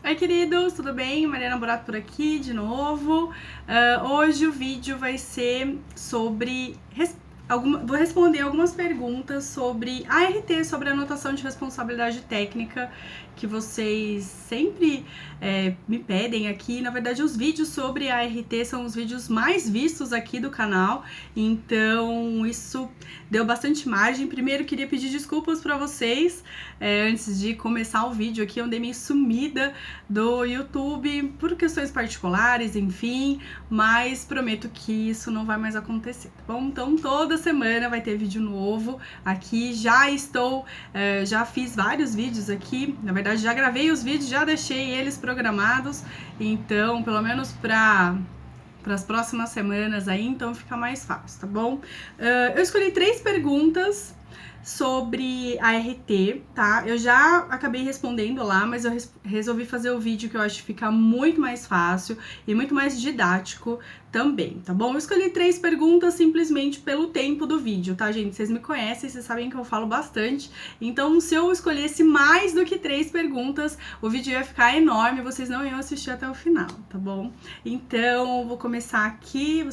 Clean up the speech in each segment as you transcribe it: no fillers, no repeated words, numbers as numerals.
Oi, queridos, tudo bem? Mariana Borato por aqui de novo. Hoje o vídeo vai ser sobre... vou responder algumas perguntas sobre ART, sobre a anotação de responsabilidade técnica, que vocês sempre me pedem aqui. Na verdade, os vídeos sobre ART são os vídeos mais vistos aqui do canal, então isso deu bastante margem. Primeiro, queria pedir desculpas para vocês, antes de começar o vídeo aqui, eu andei meio sumida do YouTube por questões particulares, enfim, mas prometo que isso não vai mais acontecer, tá bom? Então, toda semana vai ter vídeo novo aqui. Já fiz vários vídeos aqui, na verdade já gravei os vídeos, já deixei eles programados, então pelo menos para as próximas semanas aí, então fica mais fácil, tá bom? Eu escolhi 3 perguntas sobre a ART, tá? Eu já acabei respondendo lá, mas eu resolvi fazer o vídeo que eu acho que fica muito mais fácil e muito mais didático também, tá bom? Eu escolhi 3 perguntas simplesmente pelo tempo do vídeo, tá, gente? Vocês me conhecem, vocês sabem que eu falo bastante, então se eu escolhesse mais do que 3 perguntas, o vídeo ia ficar enorme, vocês não iam assistir até o final, tá bom? Então, vou começar aqui,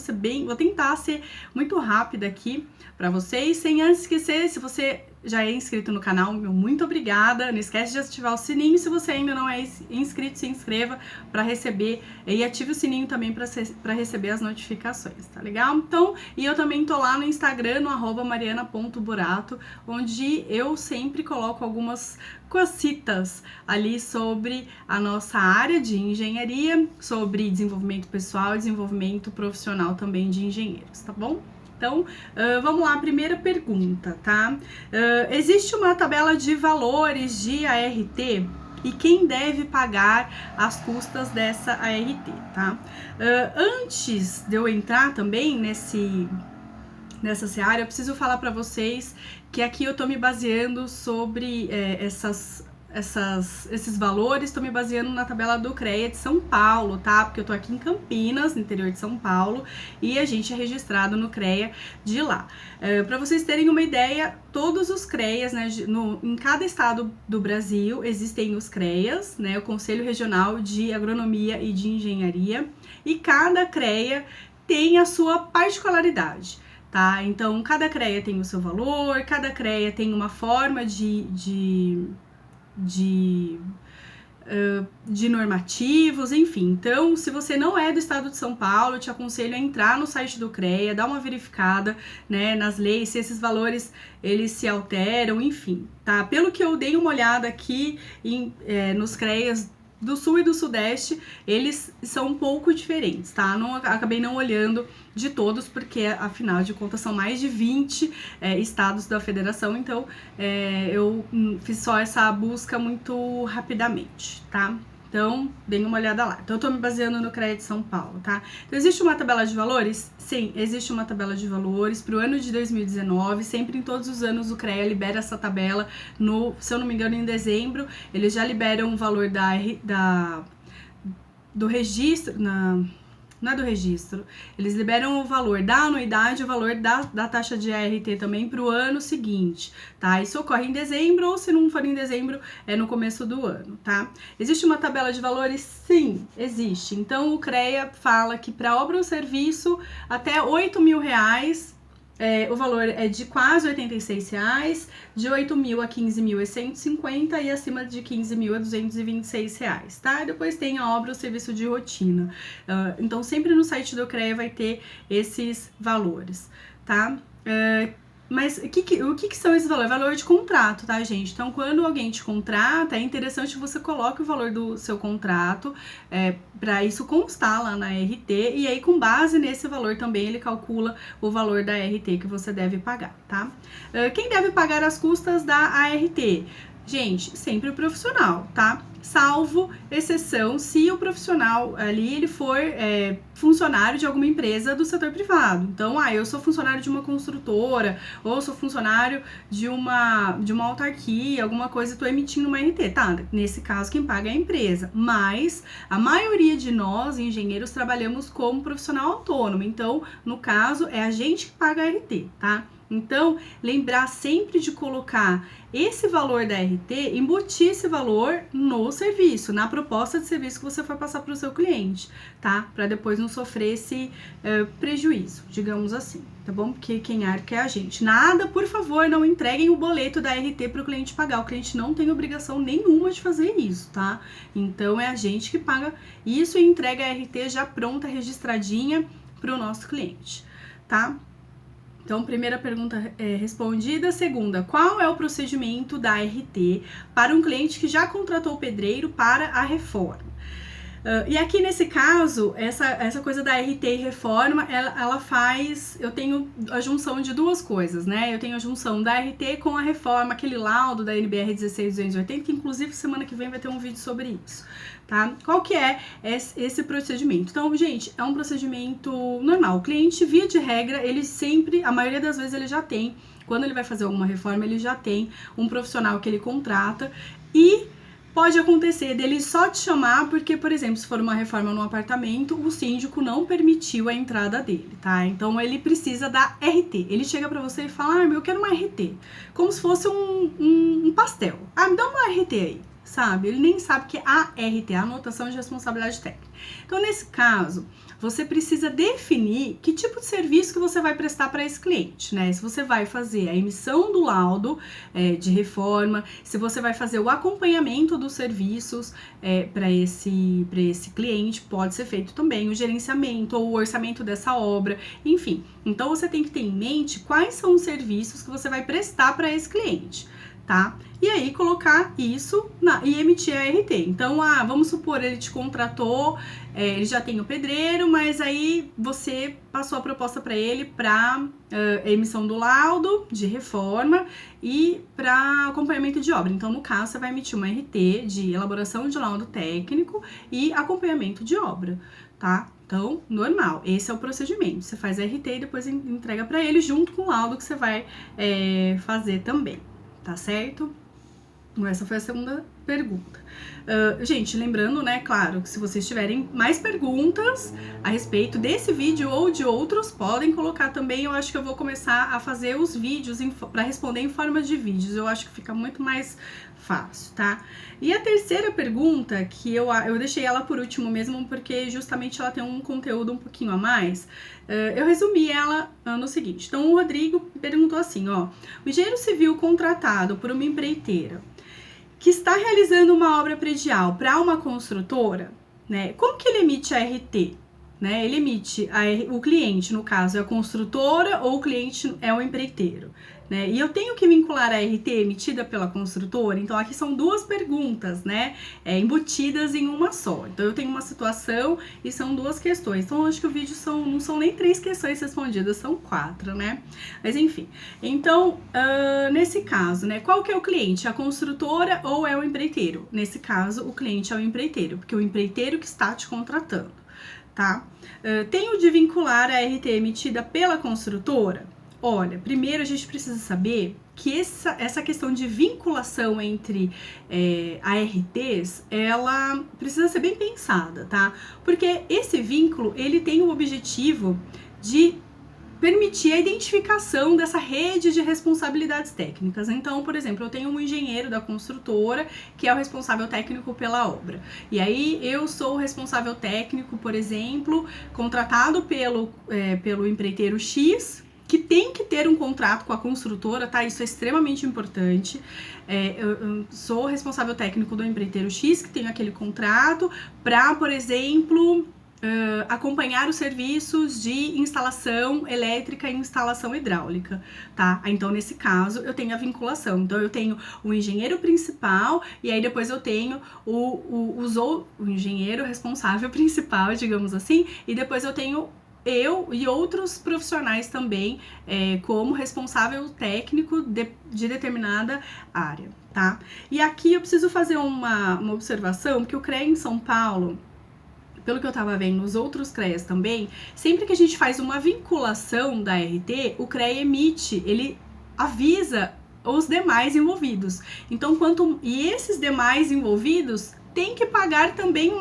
vou tentar ser muito rápida aqui para vocês, sem antes esquecer, se você já é inscrito no canal, meu muito obrigada, não esquece de ativar o sininho, se você ainda não é inscrito, se inscreva para receber, e ative o sininho também para receber as notificações, tá legal? Então, e eu também tô lá no Instagram, no @mariana.borato, onde eu sempre coloco algumas cositas ali sobre a nossa área de engenharia, sobre desenvolvimento pessoal e desenvolvimento profissional também de engenheiros, tá bom? Então, vamos lá, primeira pergunta, tá? Existe uma tabela de valores de ART e quem deve pagar as custas dessa ART, tá? Antes de eu entrar também nessa seara, eu preciso falar para vocês que aqui eu tô me baseando sobre esses valores, estou me baseando na tabela do CREA de São Paulo, tá? Porque eu tô aqui em Campinas, no interior de São Paulo, e a gente é registrado no CREA de lá. Para vocês terem uma ideia, todos os CREAs, né, em cada estado do Brasil existem os CREAs, né, o Conselho Regional de Agronomia e de Engenharia, e cada CREA tem a sua particularidade. Tá? Então, cada CREA tem o seu valor, cada CREA tem uma forma de normativos, enfim. Então, se você não é do estado de São Paulo, eu te aconselho a entrar no site do CREA, dar uma verificada, né, nas leis, se esses valores eles se alteram, enfim, tá? Pelo que eu dei uma olhada aqui nos CREAs do Sul e do Sudeste, eles são um pouco diferentes, tá? Acabei não olhando de todos, porque afinal de contas são mais de 20 estados da federação, então eu fiz só essa busca muito rapidamente, tá? Então, deem uma olhada lá. Então, eu tô me baseando no CREA de São Paulo, tá? Então, existe uma tabela de valores? Sim, existe uma tabela de valores para o ano de 2019. Sempre em todos os anos o CREA libera essa tabela, se eu não me engano, em dezembro. Eles já liberam o valor do registro, não é do registro, eles liberam o valor da anuidade e o valor da taxa de ART também para o ano seguinte, tá? Isso ocorre em dezembro, ou se não for em dezembro, é no começo do ano, tá? Existe uma tabela de valores? Sim, existe. Então, o CREA fala que para obra ou serviço até R$8.000, o valor é de quase R$86, de 8.000 a 15.000 é 150 e acima de 15.000 é 226 reais, tá? E depois tem a obra ou serviço de rotina. Então, sempre no site do CREA vai ter esses valores, tá? Mas o que são esses valores? Valor de contrato, tá, gente? Então, quando alguém te contrata, é interessante que você coloque o valor do seu contrato para isso constar lá na ART, e aí, com base nesse valor também, ele calcula o valor da ART que você deve pagar, tá? Quem deve pagar as custas da ART? Gente, sempre o profissional, tá? Salvo exceção se o profissional ali ele for funcionário de alguma empresa do setor privado. Então, eu sou funcionário de uma construtora, ou sou funcionário de uma autarquia, alguma coisa, estou emitindo uma RT, tá? Nesse caso, quem paga é a empresa. Mas a maioria de nós, engenheiros, trabalhamos como profissional autônomo. Então, no caso, é a gente que paga a RT, tá? Então, lembrar sempre de colocar esse valor da RT, embutir esse valor no serviço, na proposta de serviço que você for passar para o seu cliente, tá? Para depois não sofrer esse prejuízo, digamos assim, tá bom? Porque quem arca é a gente. Nada, por favor, não entreguem o boleto da RT para o cliente pagar. O cliente não tem obrigação nenhuma de fazer isso, tá? Então, é a gente que paga isso e entrega a RT já pronta, registradinha para o nosso cliente, tá? Então, primeira pergunta respondida. Segunda, qual é o procedimento da RT para um cliente que já contratou o pedreiro para a reforma? E aqui nesse caso, essa coisa da RT e reforma, ela faz, eu tenho a junção de duas coisas, né? Eu tenho a junção da RT com a reforma, aquele laudo da NBR 16280, que inclusive semana que vem vai ter um vídeo sobre isso, tá? Qual que é esse procedimento? Então, gente, é um procedimento normal. O cliente, via de regra, ele sempre, a maioria das vezes ele já tem, quando ele vai fazer alguma reforma, ele já tem um profissional que ele contrata e pode acontecer dele só te chamar porque, por exemplo, se for uma reforma num apartamento, o síndico não permitiu a entrada dele, tá? Então, ele precisa da RT. Ele chega pra você e fala, eu quero uma RT. Como se fosse um pastel. Me dá uma RT aí, sabe? Ele nem sabe que é a RT, a anotação de responsabilidade técnica. Então, nesse caso, você precisa definir que tipo de serviço que você vai prestar para esse cliente, né? Se você vai fazer a emissão do laudo de reforma, se você vai fazer o acompanhamento dos serviços para esse cliente, pode ser feito também o gerenciamento ou o orçamento dessa obra, enfim. Então, você tem que ter em mente quais são os serviços que você vai prestar para esse cliente, tá? E aí colocar isso e emitir a RT. Então, vamos supor, ele te contratou, ele já tem o pedreiro, mas aí você passou a proposta para ele para emissão do laudo de reforma e para acompanhamento de obra. Então, no caso, você vai emitir uma RT de elaboração de laudo técnico e acompanhamento de obra, tá? Então, normal, esse é o procedimento. Você faz a RT e depois entrega para ele junto com o laudo que você vai fazer também. Tá certo? Essa foi a segunda pergunta. Gente, lembrando, né, claro, que se vocês tiverem mais perguntas a respeito desse vídeo ou de outros, podem colocar também. Eu acho que eu vou começar a fazer os vídeos para responder em forma de vídeos. Eu acho que fica muito mais fácil, tá? E a terceira pergunta, que eu deixei ela por último mesmo, porque justamente ela tem um conteúdo um pouquinho a mais. Eu resumi ela no seguinte. Então, o Rodrigo perguntou assim, ó. O engenheiro civil contratado por uma empreiteira que está realizando uma obra predial para uma construtora, né? Como que ele emite a RT? Né? Ele emite, o cliente, no caso, é a construtora ou o cliente é o empreiteiro? Né? E eu tenho que vincular a RT emitida pela construtora? Então, aqui são duas perguntas, né? Embutidas em uma só. Então, eu tenho uma situação e são duas questões. Então, acho que o vídeo não são nem 3 questões respondidas, são 4, né? Mas, enfim. Então, nesse caso, né? Qual que é o cliente? A construtora ou é o empreiteiro? Nesse caso, o cliente é o empreiteiro, porque é o empreiteiro que está te contratando, tá? Tenho de vincular a RT emitida pela construtora? Olha, primeiro a gente precisa saber que essa questão de vinculação entre ARTs, ela precisa ser bem pensada, tá? Porque esse vínculo, ele tem o objetivo de permitir a identificação dessa rede de responsabilidades técnicas. Então, por exemplo, eu tenho um engenheiro da construtora que é o responsável técnico pela obra. E aí, eu sou o responsável técnico, por exemplo, contratado pelo empreiteiro X, que tem que ter um contrato com a construtora, tá? Isso é extremamente importante. Eu sou responsável técnico do empreiteiro X, que tem aquele contrato, para, por exemplo, acompanhar os serviços de instalação elétrica e instalação hidráulica, tá? Então, nesse caso, eu tenho a vinculação. Então, eu tenho o engenheiro principal e aí depois eu tenho o engenheiro responsável principal, digamos assim, e depois eu tenho eu e outros profissionais também como responsável técnico de determinada área, tá? E aqui eu preciso fazer uma observação, que o CREA em São Paulo, pelo que eu tava vendo nos outros CREAs também, sempre que a gente faz uma vinculação da RT, o CREA ele avisa os demais envolvidos. Então, e esses demais envolvidos tem que pagar também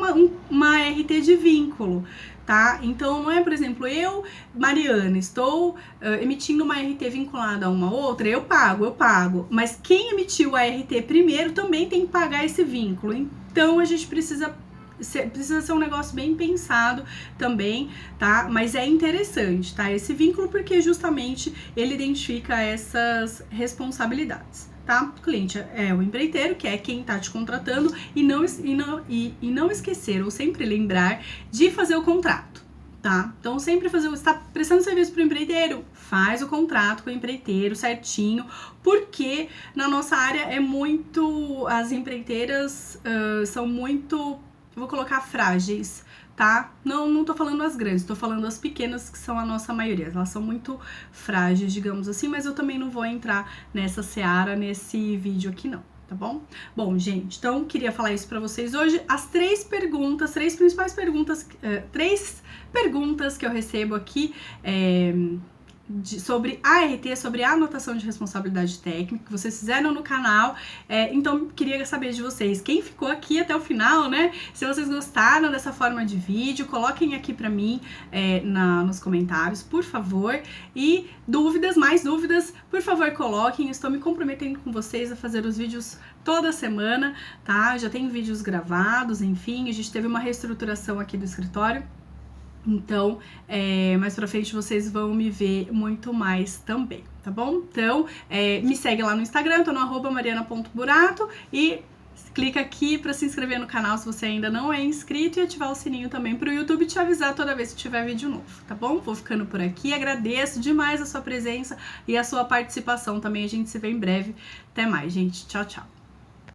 uma RT de vínculo, tá? Então, não é, por exemplo, eu, Mariana, estou emitindo uma RT vinculada a uma outra, eu pago, mas quem emitiu a RT primeiro também tem que pagar esse vínculo. Então, a gente precisa ser um negócio bem pensado também, tá? Mas é interessante, tá? Esse vínculo, porque justamente ele identifica essas responsabilidades, tá? O cliente é o empreiteiro, que é quem tá te contratando, e não esquecer, ou sempre lembrar de fazer o contrato, tá? Então, sempre está prestando serviço para o empreiteiro, faz o contrato com o empreiteiro certinho, porque na nossa área as empreiteiras são muito, vou colocar, frágeis, tá? Não tô falando as grandes, tô falando as pequenas, que são a nossa maioria. Elas são muito frágeis, digamos assim, mas eu também não vou entrar nessa seara nesse vídeo aqui não, tá bom? Bom, gente, então queria falar isso pra vocês hoje. As três principais perguntas, três perguntas que eu recebo aqui sobre ART, sobre a anotação de responsabilidade técnica, que vocês fizeram no canal. Então, queria saber de vocês, quem ficou aqui até o final, né? Se vocês gostaram dessa forma de vídeo, coloquem aqui pra mim nos comentários, por favor. E mais dúvidas, por favor, coloquem. Estou me comprometendo com vocês a fazer os vídeos toda semana, tá? Já tem vídeos gravados, enfim, a gente teve uma reestruturação aqui do escritório. Então, mais pra frente vocês vão me ver muito mais também, tá bom? Então, me segue lá no Instagram, tô no @mariana.burato, e clica aqui pra se inscrever no canal se você ainda não é inscrito, e ativar o sininho também pro YouTube te avisar toda vez que tiver vídeo novo, tá bom? Vou ficando por aqui, agradeço demais a sua presença e a sua participação também, a gente se vê em breve. Até mais, gente. Tchau, tchau.